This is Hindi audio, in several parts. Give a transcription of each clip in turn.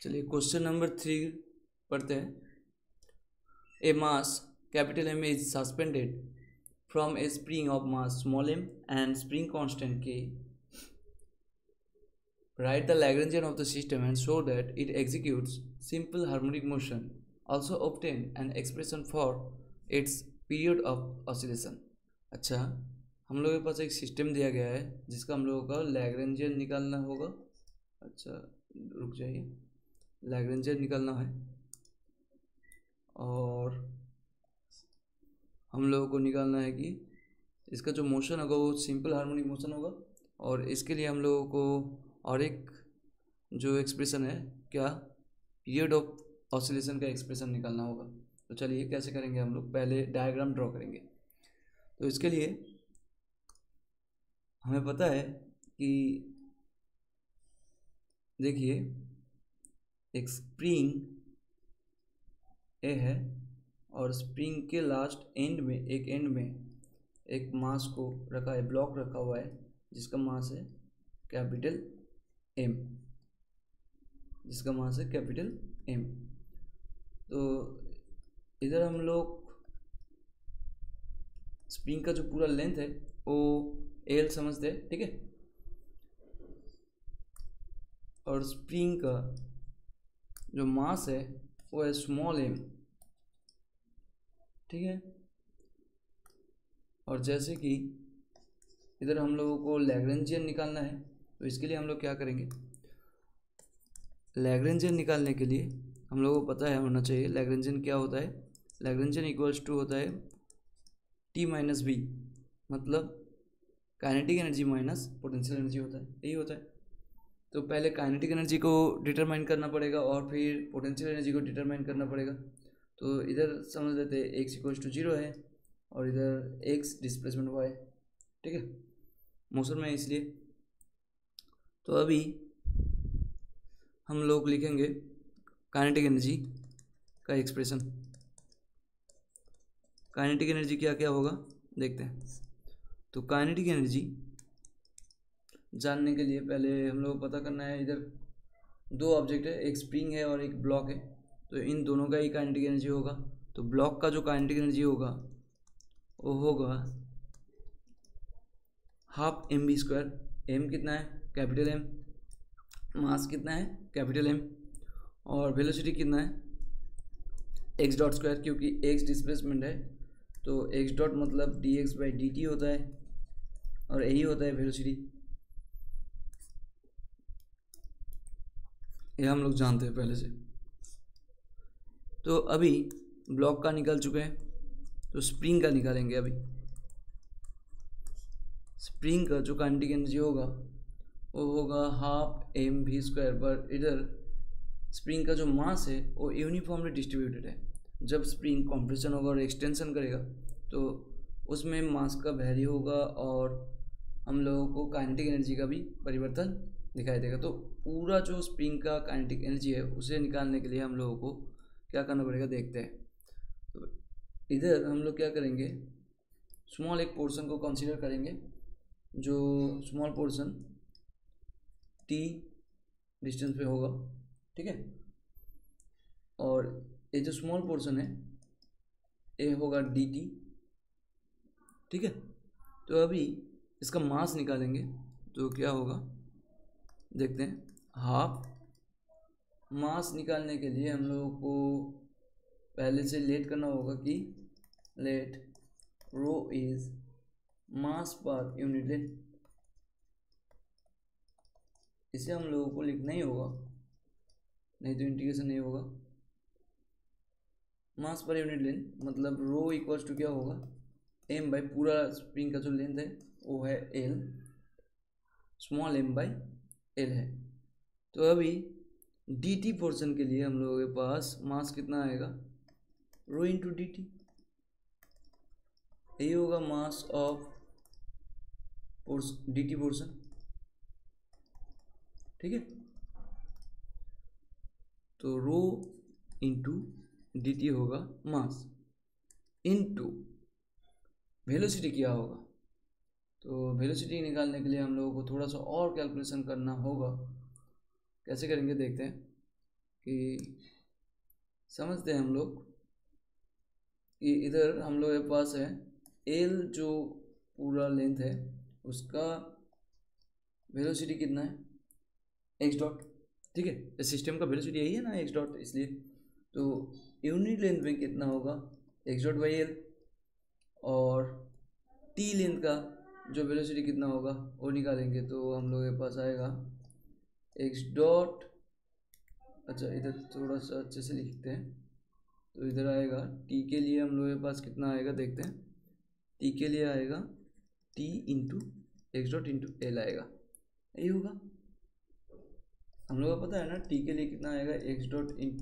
चलिए क्वेश्चन नंबर 3 पढ़ते हैं। A mass capital M is suspended from a spring of mass small m and spring constant k. Write the Lagrangian of the system and show that it executes simple harmonic motion. Also obtain an expression for its period of oscillation. अच्छा, हम लोगों के पास एक सिस्टम दिया गया है जिसका हम लोगों का लैग्रेंजियन निकालना होगा। अच्छा रुक जाइए, लैग्रेंजियन निकालना है और हम लोगों को निकालना है कि इसका जो मोशन होगा वो सिंपल हार्मोनिक मोशन होगा। और इसके लिए हम लोगों को और एक जो एक्सप्रेशन है क्या, पीरियड ऑफ ऑसिलेशन का एक्सप्रेशन निकालना होगा। तो चलिए कैसे करेंगे, हम लोग पहले डायग्राम ड्रॉ करेंगे। तो इसके लिए हमें पता है कि देखिए एक स्प्रिंग ए है और स्प्रिंग के लास्ट एंड में एक मास को रखा है, ब्लॉक रखा हुआ है जिसका मास है कैपिटल M, जिसका मास है कैपिटल M। तो इधर हम लोग स्प्रिंग का जो पूरा लेंथ है वो L समझते हैं, ठीक है। और स्प्रिंग का जो मास है वो है स्मॉल m, ठीक है। और जैसे कि इधर हम लोगों को लैग्रेंजियन निकालना है, तो इसके लिए हम लोग क्या करेंगे, लैग्रेंजियन निकालने के लिए हम लोगों को पता है होना चाहिए लैग्रेंजियन क्या होता है। लैग्रेंजियन इक्वल्स टू होता है T माइनस बी, मतलब kinetic energy minus potential energy होता है, यही होता है। तो पहले काइनेटिक एनर्जी को डिटरमाइन करना पड़ेगा और फिर पोटेंशियल एनर्जी को डिटरमाइन करना पड़ेगा। तो इधर समझ लेते हैं x इक्वल्स टू 0 है और इधर x डिस्प्लेसमेंट y है, ठीक है, मोशन में इसलिए। तो अभी हम लोग लिखेंगे काइनेटिक एनर्जी का एक्सप्रेशन। काइनेटिक एनर्जी क्या क्या होगा देखते हैं। तो काइनेटिक एनर्जी जानने के लिए पहले हम लोग को पता करना है, इधर दो ऑब्जेक्ट है, एक स्प्रिंग है और एक ब्लॉक है, तो इन दोनों का ही काइनेटिक एनर्जी होगा। तो ब्लॉक का जो काइनेटिक एनर्जी होगा वो होगा हाफ mv²। m कितना है कैपिटल M, मास कितना है कैपिटल M, और वेलोसिटी कितना है x डॉट स्क्वायर, क्योंकि x डिस्प्लेसमेंट है तो x डॉट मतलब dx/dt होता है और यही होता है वेलोसिटी। ये हम लोग जानते हैं पहले से। तो अभी ब्लॉक का निकल चुके हैं, तो स्प्रिंग का निकालेंगे। अभी स्प्रिंग का जो काइनेटिक एनर्जी होगा वो होगा हाफ mv², पर इधर स्प्रिंग का जो मास है वो यूनिफॉर्मली डिस्ट्रीब्यूटेड है। जब स्प्रिंग कॉम्प्रेशन होगा और एक्सटेंशन करेगा तो उसमें मास का वैरी होगा और हम लोगों को काइनेटिक एनर्जी का भी परिवर्तन दिखाई देगा। तो पूरा जो स्प्रिंग का काइनेटिक एनर्जी है उसे निकालने के लिए हम लोगों को क्या करना पड़ेगा देखते हैं। तो इधर हम लोग क्या करेंगे, स्मॉल एक पोर्शन को कंसीडर करेंगे, जो स्मॉल पोर्शन t डिस्टेंस पे होगा, ठीक है। और ये जो स्मॉल पोर्शन है ये होगा dt, ठीक है। तो अभी इसका मास निकालेंगे तो क्या होगा देखते हैं। हाफ मास निकालने के लिए हम लोगों को पहले से लेट करना होगा कि late row is mass per unit length. इसे हम लोगों को लिखना ही होगा, नहीं तो इंटीग्रेशन नहीं होगा। मास पर यूनिट लेंथ मतलब रो इक्वल्स टू क्या होगा m बाई पूरा स्प्रिंग का जो लेंथ है वो है l, small m by l है। तो अभी dt पोर्शन के लिए हम लोगों के पास मास कितना आएगा, रो इंटू dt, यही होगा मास ऑफ dt पोर्शन, ठीक है। तो रो इंटू dt होगा मास, इंटू वेलोसिटी क्या होगा। तो वेलोसिटी निकालने के लिए हम लोगों को थोड़ा सा और कैलकुलेशन करना होगा। कैसे करेंगे देखते हैं। कि समझते हैं हम लोग कि इधर हम लोग के पास है एल जो पूरा लेंथ है उसका वेलोसिटी कितना है एक्स डॉट, ठीक है। इस सिस्टम का वेलोसिटी यही है ना एक्स डॉट, इसलिए तो यूनिट लेंथ में कितना होगा एक्स डॉट बाई एल, और टी लेंथ का जो वेलोसिटी कितना होगा वो निकालेंगे तो हम लोग के पास आएगा एक्स डॉट, अच्छा इधर थोड़ा सा अच्छे से लिखते हैं, तो इधर आएगा टी के लिए हम लोग के पास कितना आएगा देखते हैं। टी के लिए आएगा T into x dot into L आएगा, यही होगा। हम लोग को पता है ना टी के लिए कितना आएगा x dot in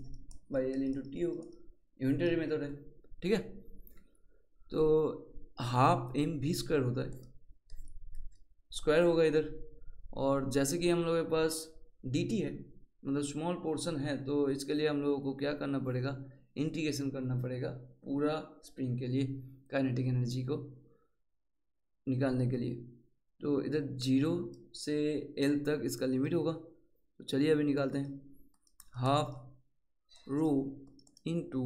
by L into T होगा, यूनिटरी मेथड है, ठीक है। तो हाफ एम भी स्क्वायर होता है, स्क्वायर होगा इधर, और जैसे कि हम लोग के पास डी टी है मतलब स्मॉल पोर्शन है, तो इसके लिए हम लोगों को क्या करना पड़ेगा इंटीग्रेशन करना पड़ेगा पूरा स्प्रिंग के लिए काइनेटिक एनर्जी को निकालने के लिए। तो इधर 0 से एल तक इसका लिमिट होगा, तो चलिए अभी निकालते हैं। हाफ रो इंटू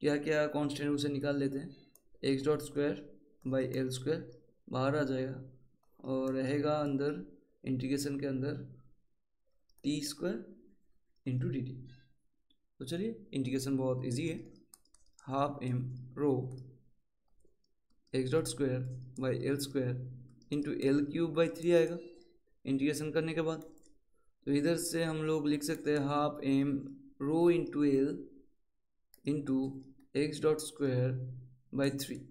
क्या क्या कांस्टेंट उसे निकाल लेते हैं, x dot square by L square बाहर आ जाएगा और रहेगा अंदर इंटीग्रेशन के अंदर T square into D T. तो चलिए इंटीग्रेशन बहुत इजी है, half M rho x dot square by L square into L cube by 3 आएगा इंटीग्रेशन करने के बाद। तो इधर से हम लोग लिख सकते हैं half M rho into L into x dot square by 3।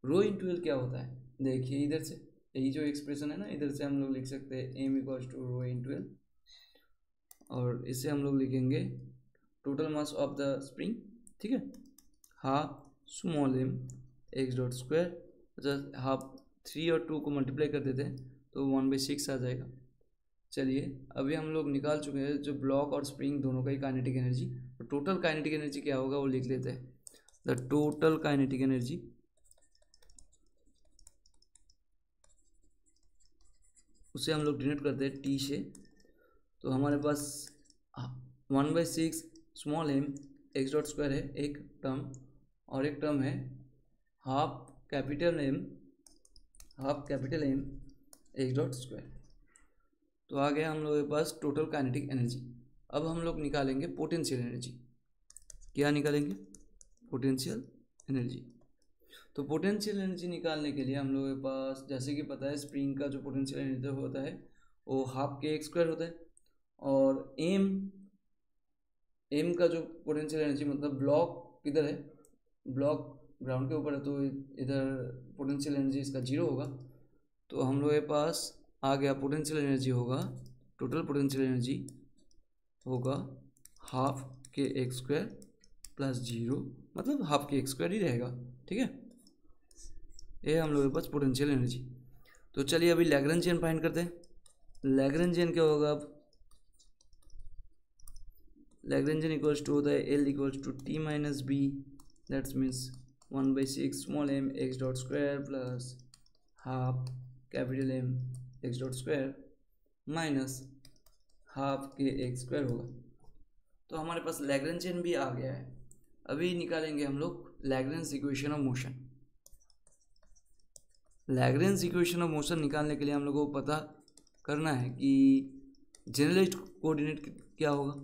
Rho into L क्या होता है देखिए, इधर से यही जो एक्सप्रेशन है ना इधर से हम लोग लिख सकते हैं M equals to rho into L, और इससे हम लोग लिखेंगे total mass of the spring, ठीक है। Half small m x dot square, अच्छा हाफ 3 और 2 को मल्टीप्लाई कर देते हैं तो 1/6 आ जाएगा। चलिए अभी हम लोग निकाल चुके हैं जो ब्लॉक और स्प्रिंग दोनों का ही काइनेटिक एनर्जी, तो टोटल काइनेटिक एनर्जी क्या होगा वो लिख लेते हैं। द टोटल काइनेटिक एनर्जी उसे हम लोग डिनोट करते हैं टी से, तो हमारे पास 1/6 small m x dot square है एक टर्म, और एक टर्म है half capital M x dot square. तो आ गया हम लोग के पास टोटल काइनेटिक एनर्जी। अब हम लोग निकालेंगे पोटेंशियल एनर्जी। क्या निकालेंगे पोटेंशियल एनर्जी। तो पोटेंशियल एनर्जी निकालने के लिए हम लोग के पास जैसे कि पता है स्प्रिंग का जो पोटेंशियल एनर्जी होता है वो हाफ के एक्स स्क्वायर होता है, और एम का जो पोटेंशियल एनर्जी मतलब ब्लॉक किधर है, ब्लॉक ग्राउंड के ऊपर है, तो इधर पोटेंशियल एनर्जी इसका 0 होगा। तो हम लोग के पास आ गया पोटेंशियल एनर्जी होगा, टोटल पोटेंशियल एनर्जी होगा half K x square plus 0, मतलब हाफ के एक्स स्क्वायर ही रहेगा, ठीक है। ये हम लोग के पास पोटेंशियल एनर्जी। तो चलिए अभी लैग्रेंजियन फाइंड करते हैं। लैग्रेंजियन क्या होगा, अब लैग्रेंजियन इक्वल्स टू होता है L equals to T minus B, that's means 1/6 small m x dot square plus half capital M x dot square minus half K x square होगा। तो हमारे पास लैग्रेंजियन भी आ गया है। अभी निकालेंगे हम लोग Lagrange equation of motion. Lagrange equation of motion निकालने के लिए हम लोगों को पता करना है कि जनरलाइज्ड कोऑर्डिनेट क्या होगा।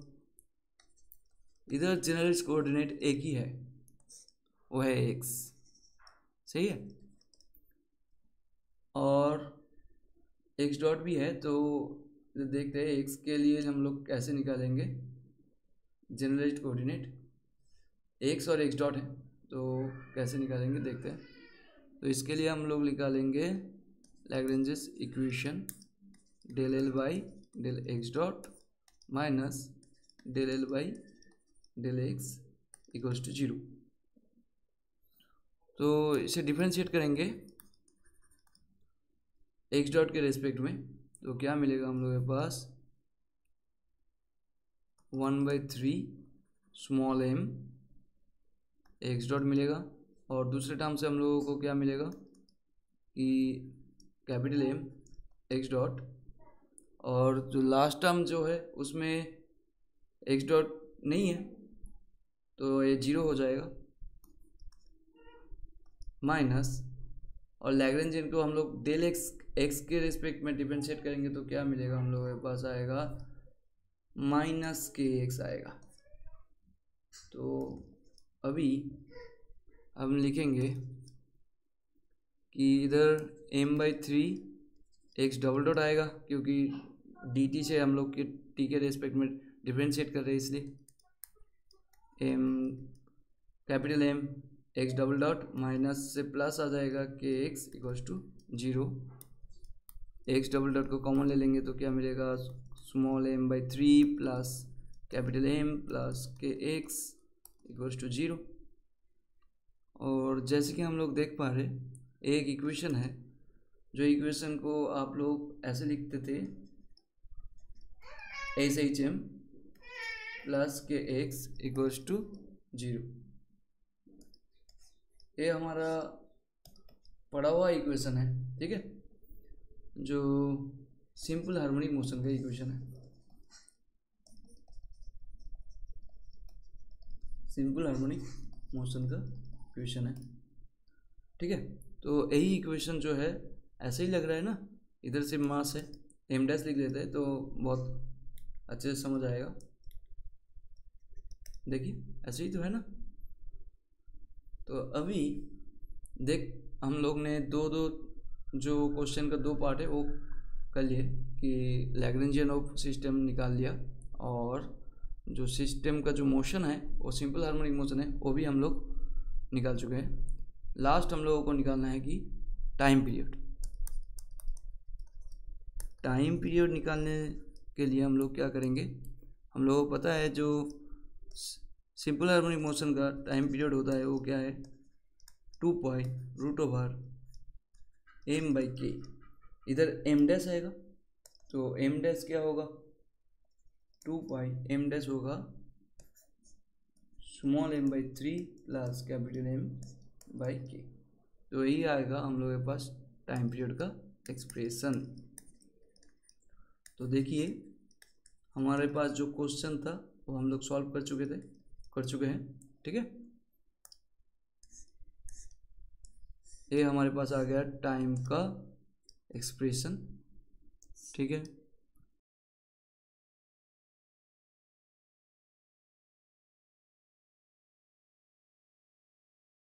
इधर जनरलाइज्ड कोऑर्डिनेट एक ही है, वो है एक्स, सही है, और एक्स डॉट भी है। तो देखते हैं एक्स के लिए हम लोग कैसे निकालेंगे जनरलाइज्ड कोऑर्डिनेट। एक्स और एक्स डॉट है तो कैसे निकालेंगे देखते हैं। तो इसके लिए हम लोग निकालेंगे Lagrange's equation del L by del x dot minus del L by del x equals to 0। तो इसे डिफ्रेंशिएट करेंगे एक्स डॉट के रेस्पेक्ट में, तो क्या मिलेगा हम लोग के पास 1/3 स्मॉल एम एक्स डॉट मिलेगा, और दूसरे टर्म से हम लोगों को क्या मिलेगा कि कैपिटल एम एक्स डॉट, और जो लास्ट टर्म जो है उसमें एक्स डॉट नहीं है तो ये 0 हो जाएगा, माइनस, और लैग्रेंजियन को हम लोग डेल एक्स के रिस्पेक्ट में डिफरेंशिएट करेंगे तो क्या मिलेगा, हम लोगों के पास आएगा माइनस के एक्स आएगा। तो अभी हम लिखेंगे कि इधर m/3 एक्स डबल डॉट आएगा, क्योंकि dt से हम लोग के t के रेस्पेक्ट में डिफरेंशिएट कर रहे हैं, इसलिए capital M x double dot minus से प्लस आ जाएगा K x equals to 0। X double dot को कॉमन ले लेंगे तो क्या मिलेगा, small m/3 plus capital M plus K x equals to 0। और जैसे कि हम लोग देख पा रहे एक इक्वेशन है, जो इक्वेशन को आप लोग ऐसे लिखते थे SHM plus K x equals to 0। ये हमारा पढ़ा हुआ इक्वेशन है, ठीक है, जो सिंपल हार्मोनिक मोशन का इक्वेशन है, सिंपल हार्मोनिक मोशन का इक्वेशन है, ठीक है। तो यही इक्वेशन जो है ऐसे ही लग रहा है ना, इधर से मास है m डैश लिख देते हैं तो बहुत अच्छे से समझ आएगा। देखिए ऐसे ही तो है ना। तो अभी देख हम लोग ने दो जो क्वेश्चन का 2 पार्ट है वो कर लिए कि लैग्रेंजियन ऑफ सिस्टम निकाल लिया, और जो सिस्टम का जो मोशन है वो सिंपल हार्मोनिक मोशन है वो भी हम लोग निकाल चुके हैं। लास्ट हम लोगों को निकालना है कि टाइम पीरियड। टाइम पीरियड निकालने के लिए हम लोग क्या करेंगे, हम लोगों को पता है जो सिंपल हार्मोनिक मोशन का टाइम पीरियड होता है वो क्या है, 2π√m/k। इधर m डैश आएगा तो m डैश क्या होगा, 2π m डैश होगा small m/3 plus capital M/k। तो यही आएगा हम लोग के पास टाइम पीरियड का एक्सप्रेशन। तो देखिए हमारे पास जो क्वेश्चन था वो हम लोग सॉल्व कर चुके हैं, ठीक है। ये हमारे पास आ गया टाइम का एक्सप्रेशन, ठीक है।